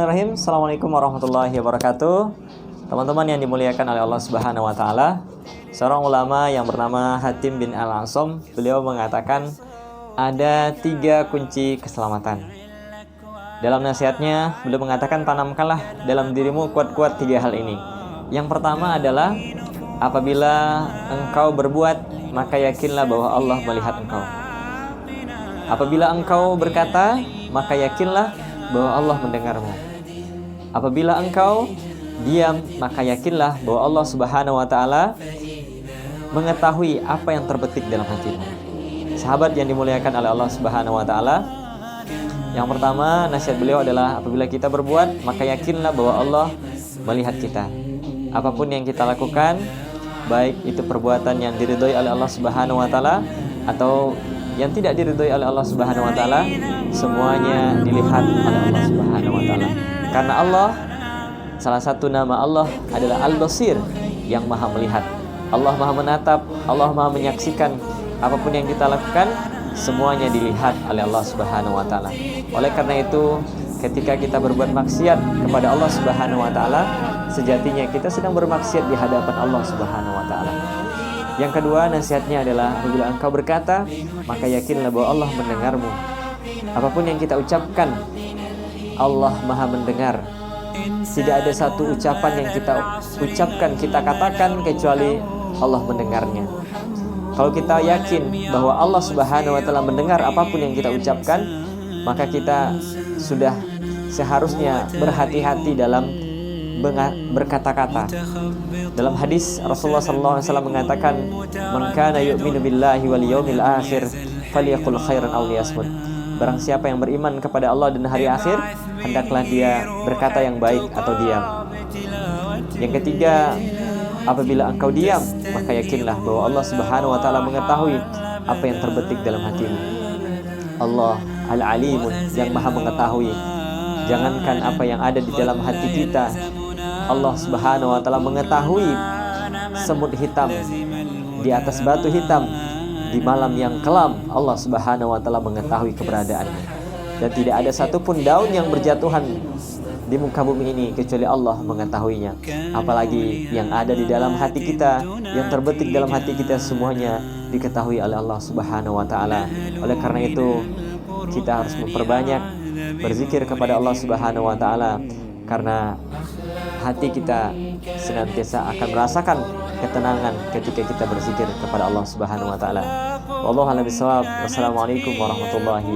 Bismillahirrahmanirrahim. Assalamualaikum warahmatullahi wabarakatuh. Teman-teman yang dimuliakan oleh Allah Subhanahu wa taala. Seorang ulama yang bernama Hatim bin Al-Asom, beliau mengatakan ada 3 kunci keselamatan. Dalam nasihatnya, beliau mengatakan tanamkanlah dalam dirimu kuat-kuat 3 hal ini. Yang pertama adalah apabila engkau berbuat, maka yakinlah bahwa Allah melihat engkau. Apabila engkau berkata, maka yakinlah bahwa Allah mendengarmu. Apabila engkau diam, maka yakinlah bahwa Allah Subhanahu wa taala mengetahui apa yang terbetik dalam hatimu. Sahabat yang dimuliakan oleh Allah Subhanahu wa taala, yang pertama nasihat beliau adalah apabila kita berbuat, maka yakinlah bahwa Allah melihat kita. Apapun yang kita lakukan, baik itu perbuatan yang diridhoi oleh Allah Subhanahu wa taala atau yang tidak diridhoi oleh Allah Subhanahu wa taala, semuanya dilihat oleh Allah Subhanahu wa taala. Karena Allah, salah satu nama Allah adalah Al-Basir, yang Maha melihat. Allah Maha menatap, Allah Maha menyaksikan. Apapun yang kita lakukan, semuanya dilihat oleh Allah Subhanahu wa taala. Oleh karena itu, ketika kita berbuat maksiat kepada Allah Subhanahu wa taala, sejatinya kita sedang bermaksiat di hadapan Allah Subhanahu wa taala. Yang kedua, nasihatnya adalah apabila engkau berkata, maka yakinlah bahwa Allah mendengarmu. Apapun yang kita ucapkan, Allah Maha mendengar. Tidak ada satu ucapan yang kita ucapkan, kita katakan kecuali Allah mendengarnya. Kalau kita yakin bahwa Allah Subhanahu wa taala mendengar apapun yang kita ucapkan, maka kita sudah seharusnya berhati-hati dalam berkata-kata. Dalam hadis Rasulullah SAW mengatakan, "Man kana yu'minu billahi wal yawmil akhir falyaqul khairan aw liyasmut." Barang siapa yang beriman kepada Allah dan hari akhir, hendaklah dia berkata yang baik atau diam. Yang ketiga, apabila engkau diam, maka yakinlah bahwa Allah Subhanahu wa taala mengetahui apa yang terbetik dalam hatimu. Allah Al-Alimun, yang Maha mengetahui. Jangankan apa yang ada di dalam hati kita, Allah Subhanahu wa taala mengetahui semut hitam di atas batu hitam di malam yang kelam. Allah Subhanahu wa taala mengetahui keberadaannya. Dan tidak ada satupun daun yang berjatuhan di muka bumi ini kecuali Allah mengetahuinya. Apalagi yang ada di dalam hati kita, yang terbetik dalam hati kita, semuanya diketahui oleh Allah Subhanahu wa taala. Oleh karena itu, kita harus memperbanyak berzikir kepada Allah Subhanahu wa taala, karena hati kita senantiasa akan merasakan ketenangan ketika kita berzikir kepada Allah Subhanahu wa taala. Wallahu a'lam bishawab. Wassalamualaikum warahmatullahi